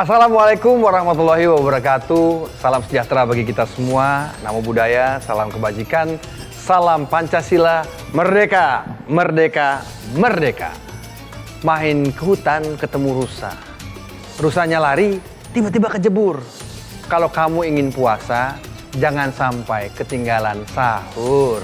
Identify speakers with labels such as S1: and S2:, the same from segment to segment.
S1: Assalamualaikum warahmatullahi wabarakatuh. Salam sejahtera bagi kita semua. Namo Buddhaya, salam kebajikan, salam Pancasila, merdeka, merdeka, merdeka. Main ke hutan ketemu rusa. Rusanya lari, tiba-tiba kejebur. Kalau kamu ingin puasa, jangan sampai ketinggalan sahur.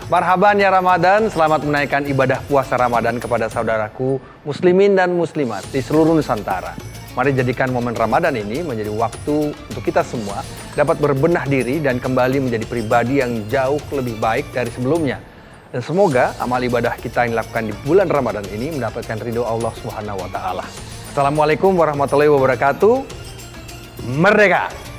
S1: Marhaban ya Ramadan, selamat menaikkan ibadah puasa Ramadan kepada saudaraku muslimin dan muslimat di seluruh Nusantara. Mari jadikan momen Ramadan ini menjadi waktu untuk kita semua dapat berbenah diri dan kembali menjadi pribadi yang jauh lebih baik dari sebelumnya. Dan semoga amal ibadah kita yang dilakukan di bulan Ramadan ini mendapatkan ridho Allah Subhanahu wa taala. Assalamualaikum warahmatullahi wabarakatuh. Merdeka!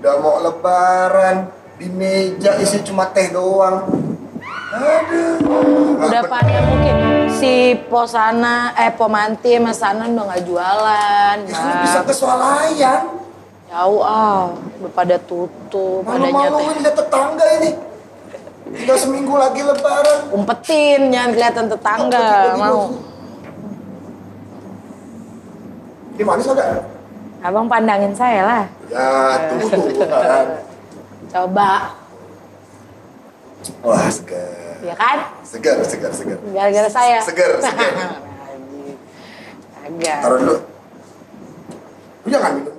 S2: Udah mau lebaran, di meja isi cuma teh doang. Aduh.
S3: Udah pada mungkin si Posana, Pomanti sama Sana udah gak jualan.
S2: Lu bisa ke swalayan.
S3: Jauh udah pada tutup.
S2: Malu-maluin lihat tetangga ini. Tinggal seminggu lagi lebaran.
S3: Umpetin, jangan kelihatan tetangga, mau.
S2: Ini manis agak?
S3: Abang pandangin saya lah.
S2: Ya, tunggu kan.
S3: Coba.
S2: Wah, segar.
S3: Iya kan?
S2: Segar.
S3: Gara-gara saya.
S2: Segar.
S3: Agak.
S2: Taruh dulu. Lu jangan minum.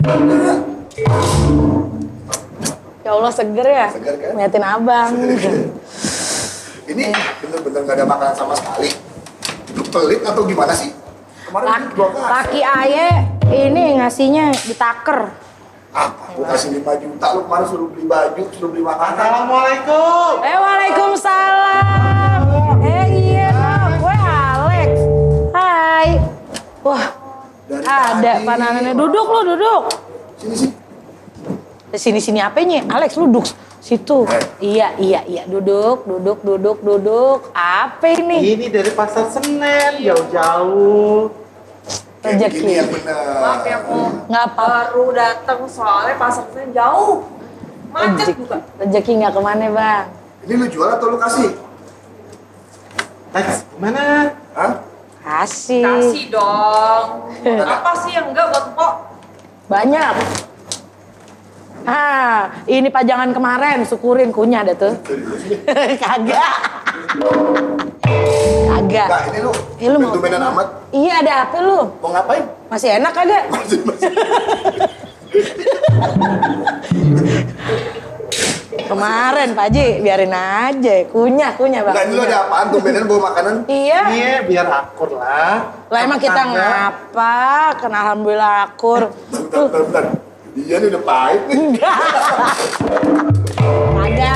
S3: Ya Allah seger ya?
S2: Seger kan?
S3: Ngeliatin abang.
S2: Ini bener-bener gak ada makanan sama sekali. Lu pelit atau gimana sih? Kemarin dua kali.
S3: Laki aye ini ngasihnya ditaker.
S2: Apa? Gue kasih 5 juta, lu kemarin suruh beli baju, suruh beli makanan.
S4: Assalamualaikum.
S3: Waalaikumsalam. Iya, gue Alex. Hai. Wah,
S2: Dari
S3: ada
S2: tadi.
S3: pananannya. Duduk lu, duduk.
S2: Sini.
S3: Sini apanya? Alex, lu duduk situ. Iya. Duduk. Apa ini?
S4: Ini dari pasar Senen, jauh-jauh.
S2: Kayak
S3: Rezeki.
S2: gini yang bener.
S5: Maaf ya Bu,
S3: Nggak apa.
S5: baru datang soalnya pasarnya jauh, macet juga.
S3: Rezeki nggak kemana bang?
S2: Ini lu jual atau lu kasih?
S4: Lex, mana?
S2: Hah?
S3: Kasih.
S5: Kasih dong. Apa sih yang enggak buat Mpok?
S3: Banyak. Ini pajangan kemarin, syukurin kunyah deh tuh. Kagak.
S2: Enggak, ini lu
S3: Lu mau
S2: dominan amat.
S3: Iya, ada apa lu?
S2: Mau ngapain?
S3: Masih enak kagak? Kemarin Pak Haji, biarin aja. Kunyah bang.
S2: Enggak, ini lu ada apaan? Dominan bawa makanan?
S3: Iya.
S4: Iya, biar akur lah.
S3: Lah emang kita
S4: Tetangga.
S3: ngapa? Kena alhamdulillah akur.
S2: Bentar. Iya nih udah pahit nih.
S3: Ada.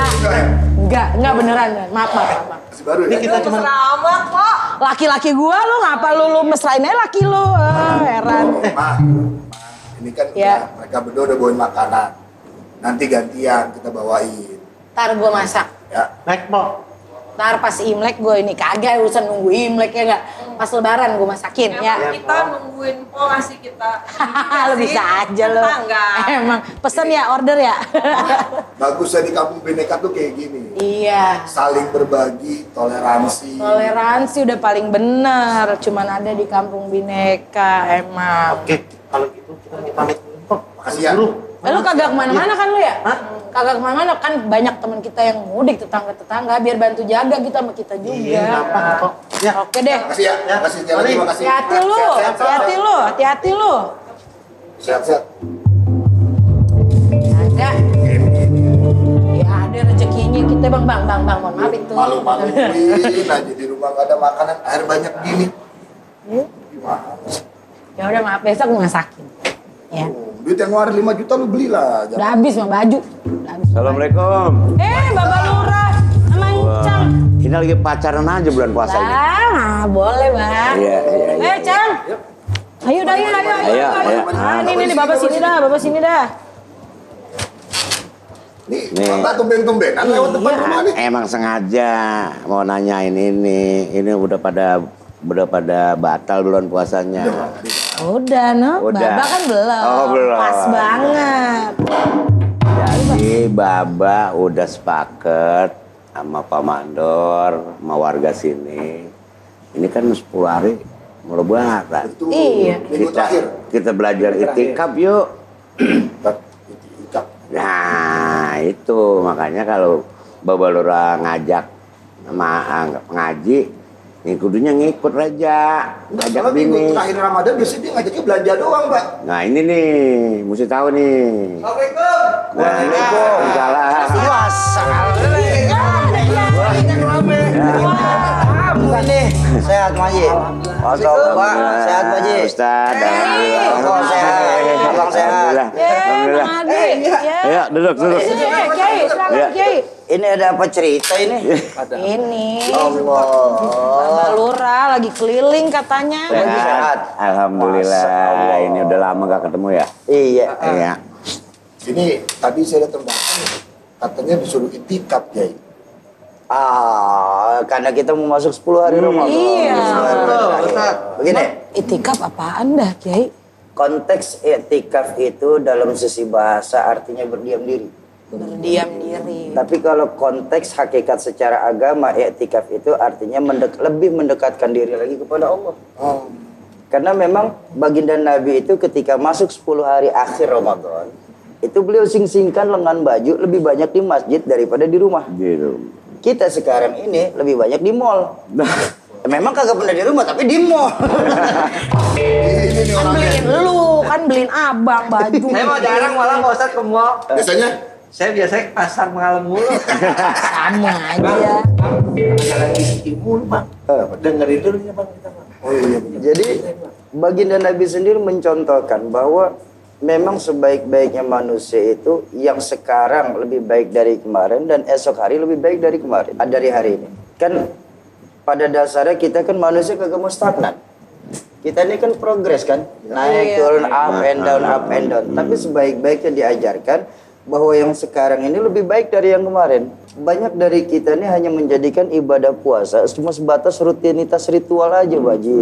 S3: Enggak beneran. Maaf.
S2: Masih baru
S4: Ini
S2: ya?
S4: kita cuma
S5: Selamat Pak.
S3: Laki-laki gua lu ngapa lu mesrain aja laki lu? Heran.
S2: Ma, ini kan
S3: Ya.
S2: mereka berdua udah bawain makanan. Nanti gantian kita bawain.
S3: Ntar gua masak.
S2: Ya.
S4: naik, Mo.
S3: Ntar pas Imlek gue ini kagak urusan nunggu Imlek ya nggak. Pas Lebaran gue masakin ya.
S5: Emang kita nungguin po ngasih kita.
S3: Lo bisa aja lo.
S5: Enggak.
S3: Emang pesen ya order ya.
S2: Bagusnya di kampung Bineka tuh kayak gini.
S3: Iya.
S2: Saling berbagi, toleransi.
S3: Toleransi udah paling bener. Cuman ada di kampung Bineka emang.
S4: Oke, kalau gitu kita mau pamit dulu kok.
S2: Makasih ya.
S3: Lu kagak kemana-mana kan lu ya? Kagak kemana-mana kan banyak teman kita yang mudik tetangga-tetangga biar bantu jaga gitu sama kita juga.
S4: Iya, gampang kok. Ya.
S3: Oke deh.
S2: Makasih ya. Makasih sekali lagi, makasih.
S3: Hati-hati lu, hati-hati lu, hati-hati lu.
S2: Sehat-sehat.
S3: Ada. Ya ada rezekinya kita bang, mohon maaf itu.
S2: Malu-maluin aja di rumah gak ada makanan, air banyak gini. Gimana sih?
S3: Ya udah maaf besok gue masakin. Ya.
S2: Duit yang ngeluarin 5 juta lu belilah.
S3: Udah habis mah baju. Udah habis.
S6: Assalamualaikum.
S3: Bapak Lurah, sama Cang.
S6: Ini lagi pacaran aja bulan puasa ini.
S3: Boleh bang.
S6: Iya.
S3: Cang. Ayo.
S6: Ayo.
S3: Ini bapak sini dah.
S2: Nih,
S6: Nih.
S2: Bapak tumben-tumbenan lewat depan rumah nih.
S6: Emang sengaja mau nanyain ini. Ini udah pada batal bulan puasanya.
S3: Udah, no.
S6: Udah.
S3: Baba kan belum.
S6: Oh, belum.
S3: Pas banget.
S6: Jadi Baba udah sepaket sama Pak Mandor, sama warga sini. Ini kan 10 hari mau lebaran.
S2: Betul.
S3: Iya.
S2: Minggu terakhir.
S6: Kita belajar itikaf yuk.
S2: Itikaf.
S6: Nah itu makanya kalau Baba Lurah ngajak ngaji, ini kudunya ngikut Raja, ngajak
S2: Kalau minggu
S6: bini.
S2: terakhir Ramadan biasanya dia ngajaknya belanja doang, Mbak.
S6: Nah ini nih, mesti tahu nih.
S2: Assalamualaikum.
S6: Waalaikumsalam.
S7: Bukan nih, sehat Maji. Pak, sehat Maji.
S6: Ustaz,
S7: Abang sehat, abang sehat.
S6: Alhamdulillah.
S3: Bang Adi. Ya.
S6: Ayo duduk.
S3: Kiai, selamat
S6: Ya.
S3: Kiai.
S7: Ini ada apa cerita ini?
S3: Ini.
S7: Allah.
S3: Bapak Lurah lagi keliling katanya.
S7: Sehat.
S6: Alhamdulillah.
S7: Masya Allah.
S6: Ini udah lama gak ketemu ya?
S7: Iya.
S6: Iya.
S2: Ini tadi saya datang katanya disuruh itikaf, Kiai.
S7: Karena kita mau masuk 10 hari Ramadan.
S3: Iya.
S7: 10 hari terakhir. Begini,
S3: Itikaf apaan dah, Kiai?
S7: konteks i'tikaf itu dalam sisi bahasa artinya berdiam diri.
S3: Berdiam diri.
S7: Tapi kalau konteks hakikat secara agama, i'tikaf itu artinya lebih mendekatkan diri lagi kepada Allah. Karena memang baginda Nabi itu ketika masuk 10 hari akhir Ramadan, itu beliau sing-singkan lengan baju lebih banyak di masjid daripada di rumah.
S6: Gitu.
S7: Kita sekarang ini lebih banyak di mall. Memang kagak pernah di rumah tapi di mall.
S2: Ini nih
S3: Kan
S2: orangnya.
S3: beliin lu, kan beliin abang baju.
S4: Saya mau jarang malah Pak Ustadz ke mall.
S2: Biasanya
S4: Saya biasanya ke pasar mengalem mulu.
S3: Sama aja.
S4: Dengerin dulu ya Bang kita Bang.
S2: Oh iya.
S7: Jadi baginda Nabi sendiri mencontohkan bahwa memang sebaik-baiknya manusia itu yang sekarang lebih baik dari kemarin dan esok hari lebih baik dari kemarin, dari hari ini. Kan pada dasarnya kita kan manusia kagak mau stagnan. Kita ini kan progres kan, naik turun, up and down. Tapi sebaik-baiknya diajarkan bahwa yang sekarang ini lebih baik dari yang kemarin. Banyak dari kita ini hanya menjadikan ibadah puasa cuma sebatas rutinitas ritual aja, Baji.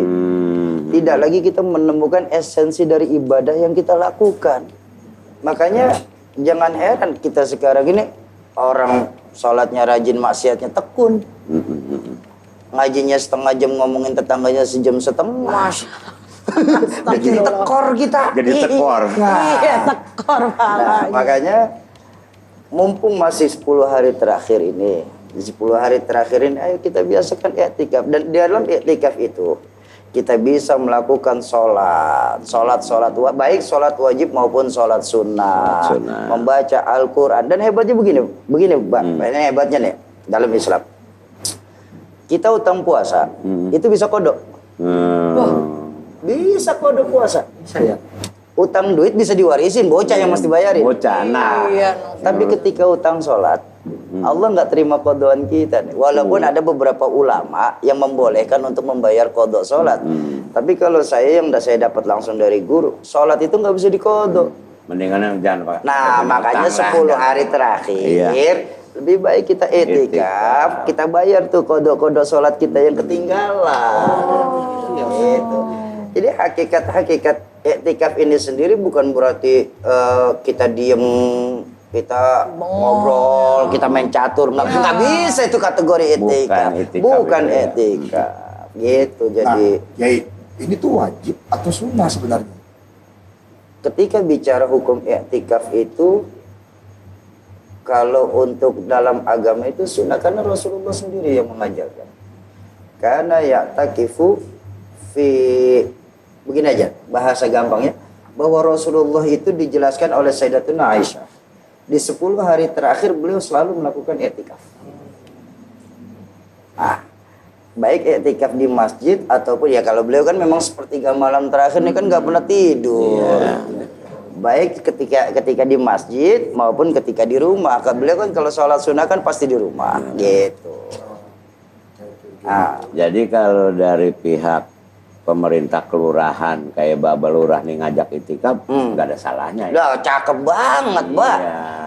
S7: Tidak lagi kita menemukan esensi dari ibadah yang kita lakukan. Makanya jangan heran kita sekarang ini orang sholatnya rajin, maksiatnya tekun. Ngajinya setengah jam, ngomongin tetangganya sejam setengah. Jadi tekor kita.
S6: Jadi tekor.
S3: Iya, tekor malah.
S7: Makanya mumpung masih 10 hari terakhir ini, di 10 hari terakhir ini ayo kita biasakan i'tikaf. Dan di dalam i'tikaf itu kita bisa melakukan sholat baik sholat wajib maupun sholat sunnah, membaca Al-Quran. Dan hebatnya begini Pak, ini hebatnya nih dalam Islam. Kita utang puasa itu bisa kodok. Bisa kodok puasa.
S4: Bisa ya?
S7: Utang duit bisa diwarisin, bocah yang mesti bayarin.
S6: Bocah, nah.
S3: Iya.
S7: Tapi ketika utang sholat, Allah nggak terima kodoan kita nih. Walaupun ada beberapa ulama yang membolehkan untuk membayar kodok sholat. Tapi kalau saya yang saya dapat langsung dari guru, sholat itu nggak bisa dikodok.
S6: Mendingan jangan Pak.
S7: Nah, makanya 10 hari terakhir, Lebih baik kita etikaf, kita bayar tuh kodok-kodok sholat kita yang ketinggalan. Gitu. Jadi hakikat etikaf ini sendiri bukan berarti kita diem, kita ngobrol, kita main catur. Nggak bisa itu kategori etikaf. Bukan etikaf. Gitu jadi.
S2: Yai, ini tuh wajib atau sunnah sebenarnya?
S7: Ketika bicara hukum i'tikaf itu, kalau untuk dalam agama itu sunnah, karena Rasulullah sendiri yang mengajarkan. Karena ya'takifu fi, begini aja bahasa gampangnya, bahwa Rasulullah itu dijelaskan oleh Sayyidatuna Aisyah. Di 10 hari terakhir beliau selalu melakukan i'tikaf. Baik i'tikaf di masjid ataupun ya kalau beliau kan memang sepertiga malam terakhir ini kan nggak pernah tidur. Baik ketika di masjid maupun ketika di rumah. Beliau kan kalau sholat sunnah kan pasti di rumah gitu.
S6: Jadi kalau dari pihak pemerintah kelurahan kayak Bapak Lurah nih ngajak itikaf, nggak ada salahnya ya.
S7: Lah cakep banget, Mbak.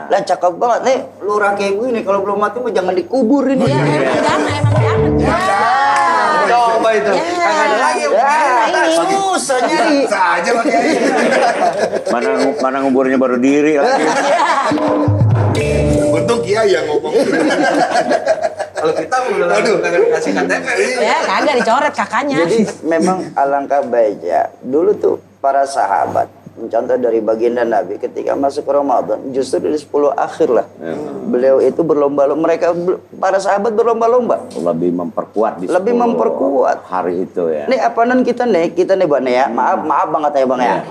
S7: Lah cakep banget nih lurah kayak begini, kalau belum mati mah jangan dikubur ini.
S3: Ya, emang jangan.
S4: Coba itu. Kagak ada lagi.
S7: Susah nyari.
S2: Saja Pak Kiai.
S6: Mana nguburnya baru diri lagi.
S2: Untung Kiai yang ngomong.
S4: Kalau kita udah kagak dikasih KTP.
S3: Ya, kagak dicoret kakaknya.
S7: Jadi memang alangkah baiknya dulu tuh para sahabat, mencontoh dari baginda Nabi ketika masuk Ramadan, justru di 10 akhir lah. Beliau itu berlomba-lomba, para sahabat berlomba-lomba.
S6: Lebih memperkuat
S7: Lebih memperkuat
S6: hari itu ya.
S7: Nih apa nan kita nih Bang ya, maaf banget ya Bang ya.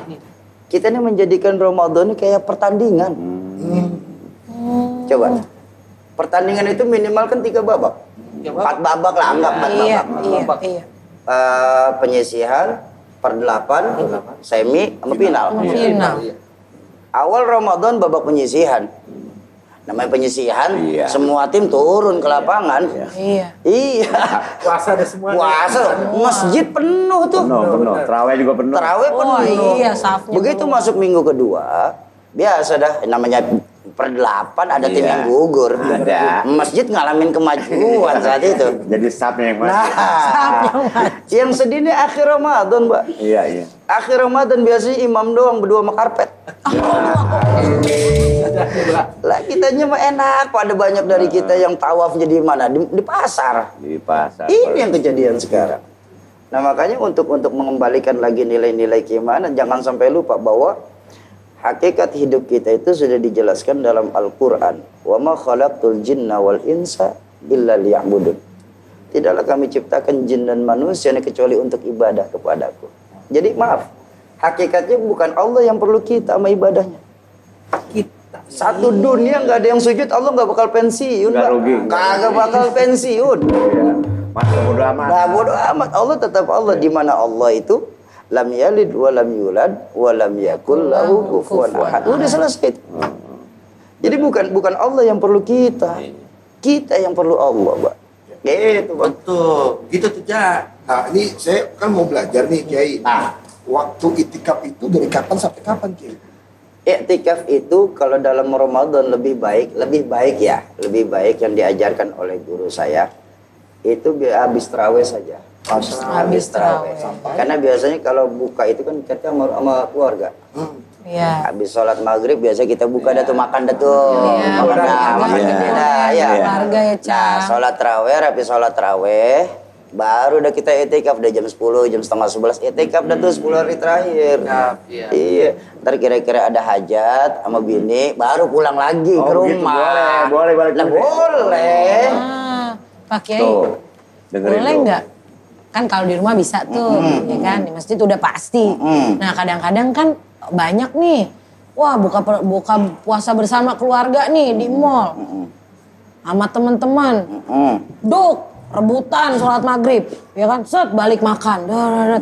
S7: Kita nih menjadikan Ramadan ini kayak pertandingan. Coba. Pertandingan itu minimal kan 3 babak. 4 babak lah, anggap 4 babak.
S3: Iya.
S7: Penyisihan, perdelapan, semi, sama final.
S3: Final.
S7: Awal Ramadan babak penyisihan. Namanya penyisihan, semua tim turun ke lapangan. Iya.
S4: Puasa ada semua.
S7: Puasa, masjid penuh tuh.
S6: Penuh. Terawih juga penuh.
S7: Terawih penuh.
S3: Iya, safnya
S7: Begitu
S3: penuh.
S7: masuk minggu kedua, biasa dah namanya perdelapan ada tim yang gugur.
S6: Ada.
S7: Masjid ngalamin kemajuan saat itu.
S6: Jadi staffnya yang mana?
S7: Yang sedih ini akhir Ramadan, Mbak.
S6: Iya.
S7: Akhir Ramadan biasanya imam doang berdua sama karpet. Lah kitanya mah enak, pada banyak dari kita yang tawafnya di mana? Di pasar.
S6: Di pasar.
S7: Ini yang kejadian sekarang. Nah makanya untuk mengembalikan lagi nilai-nilai keimanan, jangan sampai lupa bahwa hakikat hidup kita itu sudah dijelaskan dalam Al-Quran. Wa ma khalaqtul jinna wal insa illa liya'budun. Tidaklah kami ciptakan jin dan manusia kecuali untuk ibadah kepadaku. Jadi maaf, hakikatnya bukan Allah yang perlu kita sama ibadahnya. Satu dunia nggak ada yang sujud, Allah nggak bakal pensiun.
S6: Nggak rugi.
S7: Kagak bakal pensiun.
S6: Masa bodo amat.
S7: Nah bodo amat, Allah tetap Allah. Di mana Allah itu lam yalid wa lam yulad wa lam yakul lahu kufuwan ahad. Udah selesai. Jadi bukan Allah yang perlu kita. Kita yang perlu Allah, Pak. Gitu, Pak.
S4: Betul. Gitu tuh, Ja.
S2: Nah, ini saya kan mau belajar nih Kiai. Nah, waktu itikaf itu dari kapan sampai kapan Kiai?
S7: I'tikaf itu kalau dalam Ramadan lebih baik yang diajarkan oleh guru saya itu habis tarawih saja. Habis tarawih. Karena biasanya kalau buka itu kan kita sama keluarga.
S3: Iya.
S7: Habis sholat maghrib biasa kita buka dah tuh makan dah tuh. Makan dah.
S3: Keluarga ya, Ca.
S7: Nah, sholat tarawih, habis sholat tarawih baru udah kita i'tikaf udah jam 10, jam setengah 11 i'tikaf dah tuh 10 hari terakhir. Iya. Ntar kira-kira ada hajat sama bini baru pulang lagi ke rumah.
S6: Gitu, boleh balik
S7: Lah
S6: lagi.
S7: boleh.
S3: Pak Kiai,
S6: Tuh, dengerin
S3: boleh
S6: tuh.
S3: nggak? Kan kalau di rumah bisa tuh, ya kan? Di masjid udah pasti. Nah kadang-kadang kan banyak nih, wah buka puasa bersama keluarga nih di mall, sama teman-teman, rebutan sholat maghrib, ya kan? Set balik makan,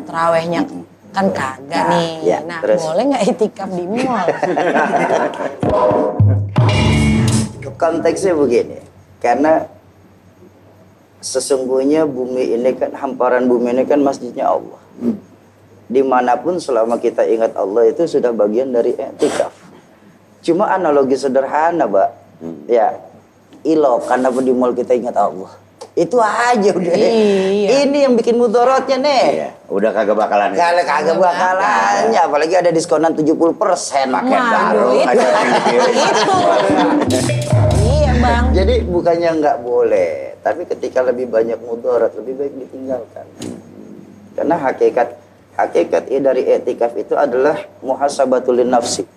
S3: terawihnya kan kagak nih.
S7: ya,
S3: Nah
S7: terus?
S3: boleh nggak itikaf di mall?
S7: Konteksnya begini, karena sesungguhnya bumi ini kan, hamparan bumi ini kan masjidnya Allah. Dimanapun selama kita ingat Allah itu sudah bagian dari i'tikaf. Cuma analogi sederhana, Mbak. Ya, ilok karena di mall kita ingat Allah. Itu aja udah.
S3: Iya.
S7: Ini yang bikin mudorotnya nih.
S6: Iya, udah kagak bakalan.
S7: Kalau kagak bakalannya, apalagi ada diskonan 70%.
S6: Paket baru,
S3: itu.
S6: ada yang dikirim.
S3: Iya bang.
S7: Jadi bukannya nggak boleh, tapi ketika lebih banyak mudorot, lebih baik ditinggalkan. Karena hakikat dari etikaf itu adalah muhasabatul nafsi.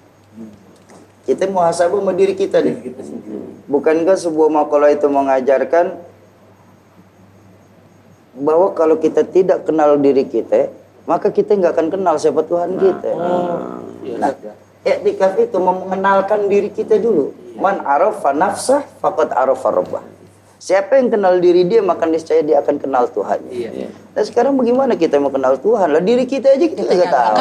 S7: Kita muhasabah sama diri kita nih. Bukankah sebuah makalah itu mengajarkan bahwa kalau kita tidak kenal diri kita, maka kita nggak akan kenal siapa Tuhan kita. Nah, iktikaf itu mengenalkan diri kita dulu. Man arafa nafsah faqad arafa rabbah. Siapa yang kenal diri dia, maka niscaya dia akan kenal Tuhan. Nah sekarang bagaimana kita mau kenal Tuhan? Lah diri kita aja kita nggak tahu.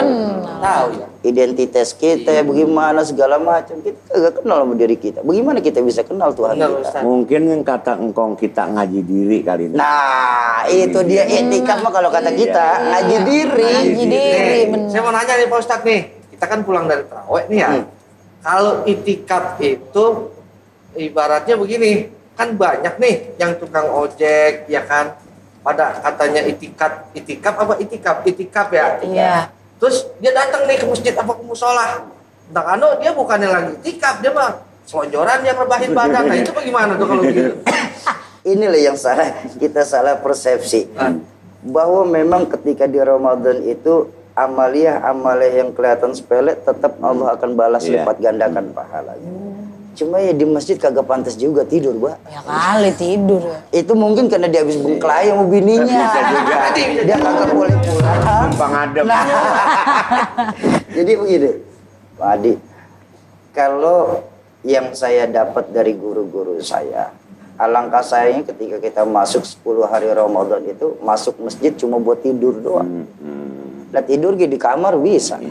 S7: Tahu ya. Identitas kita bagaimana segala macam kita nggak kenal sama diri kita. Bagaimana kita bisa kenal Tuhan kita?
S6: Mungkin yang kata engkong kita ngaji diri kali ini.
S7: Nah itu dia etikaf mah kalau kata kita ngaji diri.
S3: Ngaji diri, bener.
S4: Saya mau nanya nih Pak Ustadz nih, kita kan pulang dari tarawih nih ya. Kalau itikaf itu ibaratnya begini, kan banyak nih yang tukang ojek ya kan, pada katanya itikaf apa itikaf ya.
S3: Iya.
S4: Terus dia datang nih ke masjid apa ke musola. Nah dia bukannya lagi itikaf, dia mah selonjoran yang rebahin badan. Nah itu bagaimana tuh kalau begitu?
S7: Inilah yang salah, kita salah persepsi. Bahwa memang ketika di Ramadan itu amalia yang kelihatan sepele tetap Allah akan balas lipat gandakan pahalanya. Cuma ya di masjid kagak pantas juga tidur, Mbak.
S3: Ya kali tidur ya.
S7: Itu mungkin karena dia habis bengkelai sama bininya.
S6: Bisa juga.
S7: Dia kagak boleh pulang.
S6: Numpang adem.
S7: Nah. Jadi begini, Pak Adi, kalau yang saya dapat dari guru-guru saya, alangkah sayangnya ketika kita masuk 10 hari Ramadan itu masuk masjid cuma buat tidur doang. Nah tidur di kamar bisa.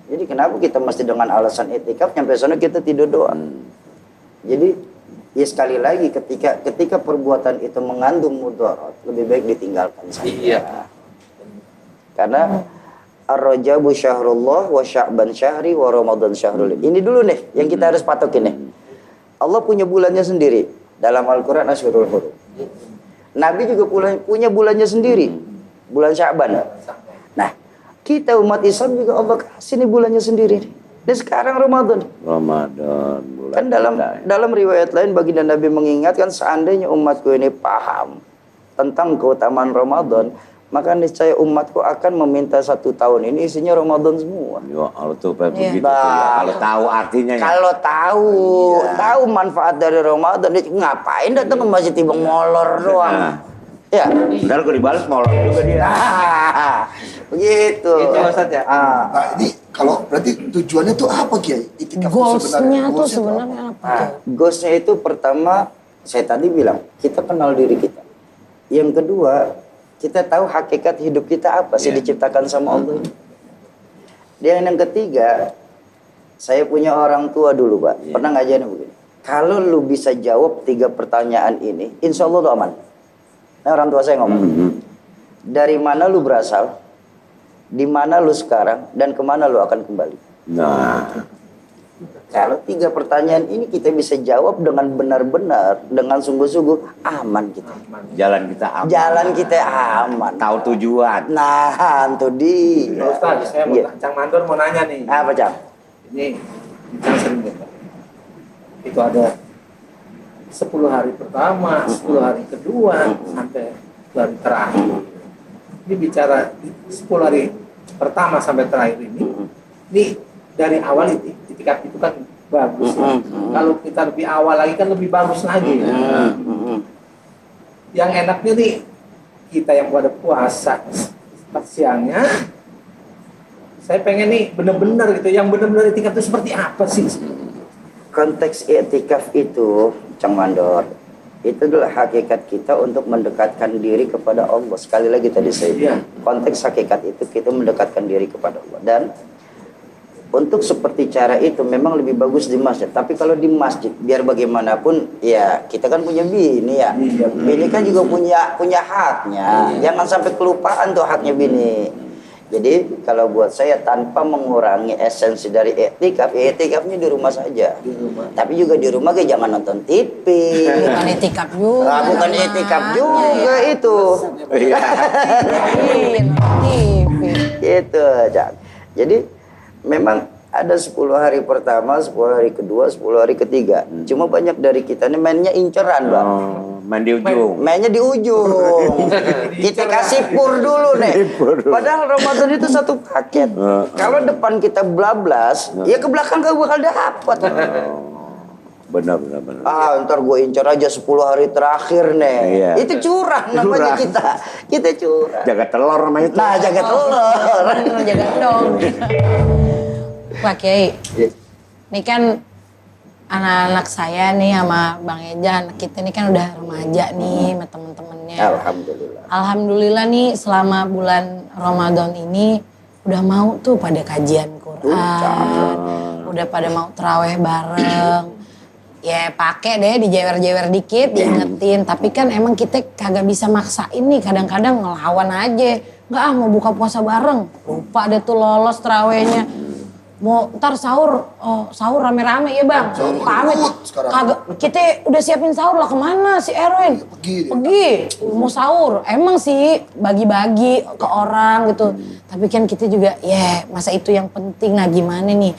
S7: Jadi kenapa kita mesti dengan alasan etikaf sampai sana kita tidur doang? Jadi ya sekali lagi ketika perbuatan itu mengandung mudarat, lebih baik ditinggalkan saja.
S4: Iya.
S7: Karena Ar-Rajabu syahrullah wa Sya'ban syahri wa Ramadan syahrul. Ini dulu nih yang kita harus patokin nih. Allah punya bulannya sendiri dalam Al-Qur'an Asyhurul Hurum. Nabi juga punya bulannya sendiri, bulan Sya'ban. Nah, kita umat Islam juga Allah kasih nih bulannya sendiri. Dan sekarang Ramadan.
S6: Bulan
S7: Kan dalam riwayat lain baginda Nabi mengingatkan seandainya umatku ini paham tentang keutamaan Ramadan, maka niscaya umatku akan meminta 1 tahun ini isinya Ramadan semua.
S6: Ya, kalau tuh begitu tuh ya. Kalau tahu artinya ya.
S7: Kalau tahu manfaat dari Ramadan, dia ngapain datang ke masjid tiba molor doang. Ya.
S6: Ntar gue dibalas molor juga dia.
S7: Begitu.
S4: Itu Ustaz ya.
S2: Nah ini kalau berarti tujuannya tuh apa Kiai? Itikaf itu
S3: Goalsnya tuh
S2: Goalsnya
S3: sebenarnya apa?
S7: Goalsnya itu pertama, saya tadi bilang, kita kenal diri kita. Yang kedua, kita tahu hakikat hidup kita apa sih diciptakan sama Allah ini. Dan yang ketiga, saya punya orang tua dulu Pak, pernah ngajarin begini. Kalau lu bisa jawab 3 pertanyaan ini, insya Allah lu aman. Nah orang tua saya ngomong, dari mana lu berasal, di mana lu sekarang, dan kemana lu akan kembali.
S6: Nah,
S7: Kalau 3 pertanyaan ini kita bisa jawab dengan benar-benar, dengan sungguh-sungguh, aman kita.
S6: jalan kita aman.
S7: Jalan kita aman.
S6: Tahu tujuan.
S7: Nah, itu dia.
S4: Pak Ustadz, saya mau Cang Mandor mau nanya nih.
S7: Apa, Cang?
S4: Ini Cang sering dengar. Itu ada 10 hari pertama, 10 hari kedua, sampai 10 hari terakhir. Ini bicara 10 hari pertama sampai terakhir ini dari awal itikaf itu kan bagus. Kalau kita lebih awal lagi kan lebih bagus lagi. Yang enaknya nih, kita yang pada puasa siangnya, saya pengen nih bener-bener gitu, yang bener-bener itikaf itu seperti apa sih?
S7: Konteks i'tikaf itu, Cang Mandor, itu adalah hakikat kita untuk mendekatkan diri kepada Allah. Sekali lagi tadi saya konteks hakikat itu kita mendekatkan diri kepada Allah. Dan untuk seperti cara itu memang lebih bagus di masjid. Tapi kalau di masjid, biar bagaimanapun, ya kita kan punya bini ya. Bini kan juga punya haknya. Jangan sampai kelupaan tuh haknya bini. Jadi kalau buat saya tanpa mengurangi esensi dari iktikaf, ya iktikafnya di rumah saja.
S4: Di rumah.
S7: Tapi juga di rumah kayak jangan nonton TV.
S3: Bukan itikaf juga.
S7: Nah, bukan itikaf juga itu.
S6: Iya.
S3: TV.
S7: Gitu, Cak. Jadi memang ada 10 hari pertama, 10 hari kedua, 10 hari ketiga. Cuma banyak dari kita nih mainnya inceran, Bang.
S6: Oh, main di ujung.
S7: Mainnya di ujung. Kita kasih pur dulu nih. Padahal Ramadan itu satu paket. Kalau depan kita blablas, ya ke belakang gak bakal dapat.
S6: Benar.
S7: Ntar gue incer aja 10 hari terakhir nih.
S6: Iya.
S7: Itu curang namanya kita. Kita curang.
S6: Jaga telur sama itu.
S7: Nah, jaga telur.
S3: Jaga dong. Pak Kiai, ini kan anak-anak saya nih sama Bang Eja, anak kita ini kan udah remaja nih sama temen-temennya.
S7: Alhamdulillah.
S3: Alhamdulillah nih selama bulan Ramadan ini udah mau tuh pada kajian Quran, udah pada mau terawih bareng. Ya pakai deh dijewer-jewer dikit, diingetin. Tapi kan emang kita kagak bisa maksain nih, kadang-kadang ngelawan aja. Nggak mau buka puasa bareng, lupa deh tuh lolos terawihnya. Mau ntar sahur rame-rame ya Bang. Pamit. Kagak, kita udah siapin sahur lah, kemana si Erwin? Pergi. Mau sahur. Emang sih bagi-bagi ke orang gitu. Tapi kan kita juga masa itu yang penting. Nah gimana nih?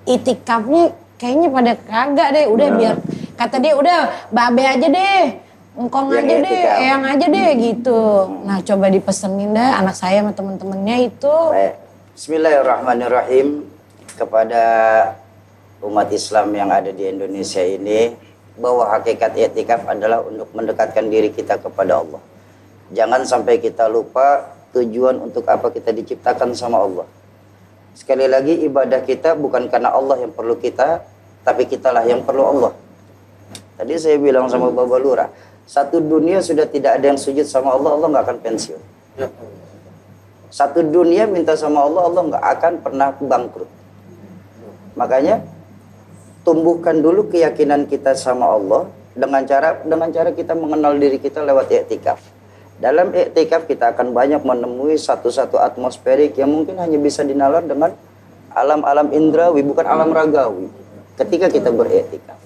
S3: Itikafnya kayaknya pada kagak deh. Udah biar kata dia udah babe aja deh. Engkong
S7: Yang
S3: aja deh,
S7: itikaf.
S3: eyang aja deh gitu. Nah coba dipesenin deh anak saya sama temen-temennya itu.
S7: Baik. Bismillahirrahmanirrahim. Kepada umat Islam yang ada di Indonesia ini, bahwa hakikat i'tikaf adalah untuk mendekatkan diri kita kepada Allah. Jangan sampai kita lupa tujuan untuk apa kita diciptakan sama Allah. Sekali lagi, ibadah kita bukan karena Allah yang perlu kita, tapi kitalah yang perlu Allah. Tadi saya bilang sama Bapak Lurah, satu dunia sudah tidak ada yang sujud sama Allah, Allah nggak akan pensiun. Satu dunia minta sama Allah, Allah nggak akan pernah bangkrut. Makanya tumbuhkan dulu keyakinan kita sama Allah dengan cara kita mengenal diri kita lewat i'tikaf. Dalam i'tikaf kita akan banyak menemui satu-satu atmosferik yang mungkin hanya bisa dinalar dengan alam-alam indrawi, bukan alam ragawi. Ketika kita beriktikaf.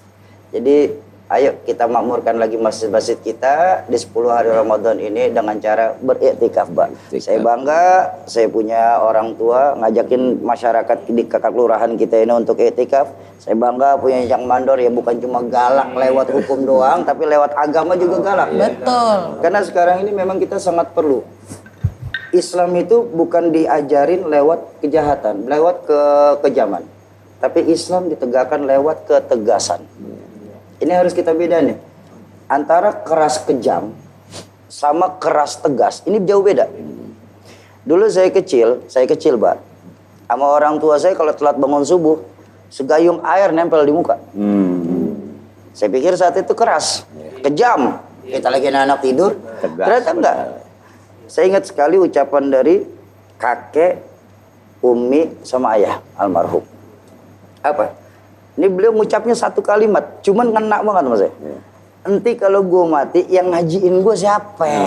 S7: Jadi ayo kita makmurkan lagi masjid-masjid kita di 10 hari Ramadan ini dengan cara beriktikaf, Pak. Saya bangga, saya punya orang tua ngajakin masyarakat di kakak kelurahan kita ini untuk iktikaf. Saya bangga punya yang mandor ya, bukan cuma galak lewat hukum doang, tapi lewat agama juga galak.
S3: Betul.
S7: Karena sekarang ini memang kita sangat perlu. Islam itu bukan diajarin lewat kejahatan, lewat kekejaman. Tapi Islam ditegakkan lewat ketegasan. Ini harus kita beda nih. Antara keras kejam sama keras tegas. Ini jauh beda. Dulu saya kecil Pak. Sama orang tua saya kalau telat bangun subuh, segayung air nempel di muka. Saya pikir saat itu keras, kejam. Kita lagi anak tidur, ternyata enggak. Saya ingat sekali ucapan dari kakek, umi, sama ayah almarhum. Apa? Ini beliau ngucapnya satu kalimat, cuman ngena banget sama saya. Enti kalau gue mati, yang ngajiin gue siapa ya?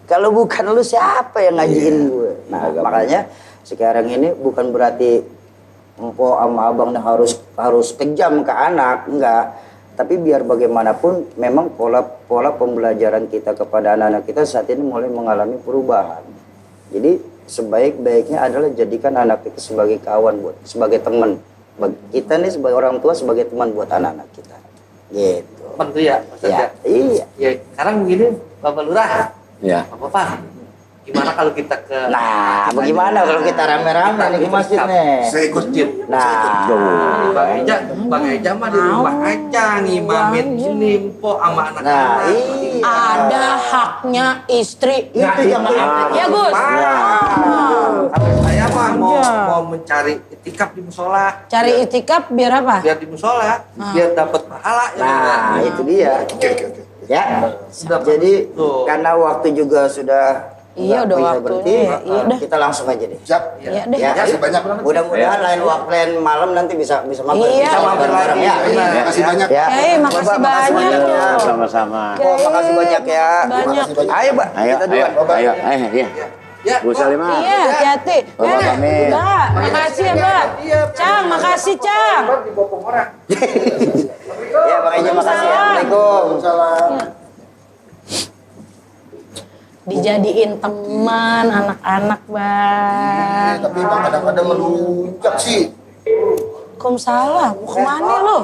S7: Kalau bukan lu siapa yang ngajiin gue? Nah makanya sekarang ini bukan berarti empok sama abang harus kejam ke anak, enggak. Tapi biar bagaimanapun memang pola pembelajaran kita kepada anak-anak kita saat ini mulai mengalami perubahan. Jadi sebaik-baiknya adalah jadikan anak kita sebagai kawan, sebagai teman. Kita nih sebagai orang tua sebagai teman buat anak-anak kita. Gitu.
S4: Teman tuh ya, Mas
S7: Ya,
S4: Aja?
S7: iya.
S4: Ya, sekarang begini, Bapak Lurah.
S6: Ya.
S4: Bapak, gimana kalau kita ke...
S7: Nah, bagaimana kalau kita rame-rame nih ke masjid nih?
S2: Saya ikut masjid.
S7: Nah,
S4: Bang Eja mah di rumah aja ngimamin ini empok sama
S7: nah,
S4: anak-anak.
S7: iya.
S3: Ada haknya istri.
S7: Itu yang
S3: Ya Gus.
S4: Saya mah mau mencari itikaf di musola.
S3: Cari itikaf biar apa?
S4: Biar di musola, biar dapat pahala.
S7: Nah, itu dia.
S2: Oke.
S7: Ya.
S4: Sudah
S7: Jadi
S4: tuh.
S7: karena waktu juga sudah
S3: Iya,
S7: nggak
S3: udah
S7: bisa
S3: waktunya.
S7: berhenti,
S3: Iya, dah.
S7: kita langsung aja deh.
S2: Siap.
S3: Iya deh.
S7: Ya,
S2: Makasih banyak.
S7: mudah-mudahan lain malam nanti bisa mampir.
S3: Iya.
S7: Bisa mampir bareng ya.
S2: Terima kasih banyak.
S7: Ya.
S3: Makasih
S7: Bapak,
S3: banyak.
S7: ya.
S6: Sama-sama.
S7: Oh, makasih banyak ya.
S3: Banyak.
S7: Ayo, Pak.
S6: Ayo,
S7: Kita duluan.
S6: ayo, iya.
S4: Ya,
S6: Bu Salimah.
S3: Iya, hati-hati.
S6: Bapak pamit.
S3: Mbak, makasih ya, Mbak. Cang, makasih, Cang.
S4: dibopong orang.
S7: Ya, makanya makasih. Assalamualaikum.
S2: Waalaikumsalam.
S3: Dijadiin teman anak-anak, Bang.
S2: Tapi emang kadang-kadang melunjak sih.
S3: Waalaikumsalam. Mau kemana lu?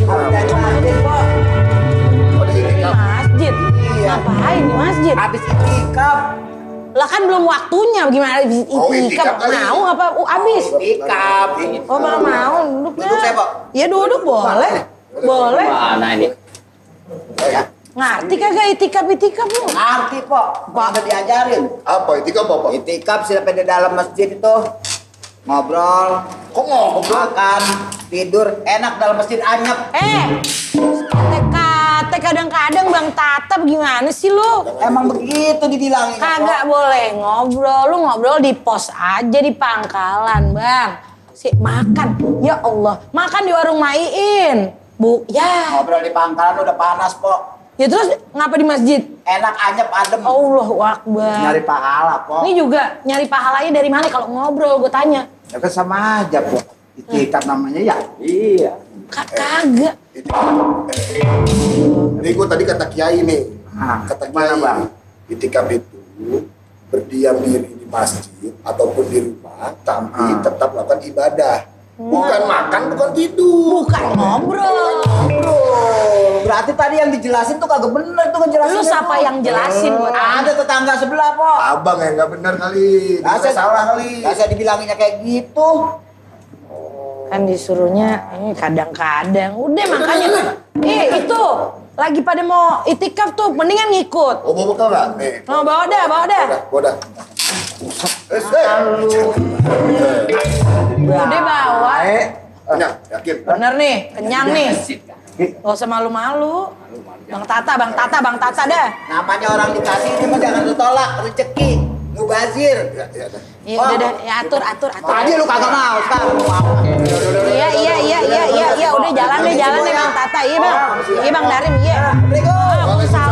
S2: Ada ini kan.
S3: Masjid. Ngapain di masjid?
S7: Habis itikaf.
S3: Lah kan belum waktunya, gimana
S2: Oh,
S3: itikaf?
S2: itikaf kali.
S3: Mau apa? Abis.
S7: Itikaf.
S3: Oh, mau duduk
S7: Duduk saya, Pak.
S3: Ya duduk boleh. Boleh.
S6: Mana ini?
S3: Ngerti kagak itikaf lu?
S7: Ngerti, Pak. Pak udah diajarin.
S2: Apa itikaf apa?
S7: Itikaf siapa di dalam masjid itu ngobrol,
S2: Kok ngobrol?
S7: makan, tidur, enak dalam masjid anyep.
S3: Kate kadang-kadang Bang Tatap gimana sih lu?
S7: Emang begitu dibilangin.
S3: Kagak boleh ngobrol, lu ngobrol di pos aja di pangkalan, Bang. Makan, ya Allah, makan di warung Maiin. Bu, ya.
S7: Ngobrol di pangkalan udah panas, Pok.
S3: Ya terus ngapa di masjid?
S7: Enak anyep adem.
S3: Allahu Akbar.
S7: Nyari pahala, Pok.
S3: Ini juga nyari pahalanya dari mana kalau ngobrol, gue tanya.
S7: Ya kan sama aja, Pok. Itikaf namanya ya.
S6: Iya.
S3: Kagak.
S2: Ini gue tadi kata Kiai nih.
S7: Ah,
S2: Kata
S7: gimana,
S2: Kiai,
S7: Bang?
S2: itikaf itu berdiam diri di masjid ataupun di rumah, tapi tetap melakukan ibadah. Bukan makan, bukan tidur.
S3: Bukan ngobrol.
S7: Berarti tadi yang dijelasin tuh kagak bener tuh ngejelasin.
S3: Lu siapa yang jelasin buat
S7: Ada tetangga sebelah, Pok.
S2: Abang yang nggak benar kali, dia salah kali.
S7: Gak usah dibilanginnya kayak gitu.
S3: Kan disuruhnya kadang-kadang. Udah makanya. Itu lagi pada mau itikaf tuh, mendingan ngikut.
S2: Oh, mau bekal nggak? Nih.
S3: Mau bawa dah.
S2: Bawa dah.
S3: Udah bawa.
S2: Kenyang, yakin?
S3: Bener nih, kenyang nih. Gak usah malu-malu. Bang Tata dah.
S7: Namanya orang dikasih ini mah jangan ditolak, rezeki. Mubazir.
S2: Ya, ya, dah.
S3: Iya udah dah, ya atur.
S7: Tadi lu kagak mau, sekarang lu mau.
S3: Iya, udah jalan deh Bang Tata. Iya Bang Darim, iya.
S7: Assalamualaikum.
S3: Waalaikumsalam.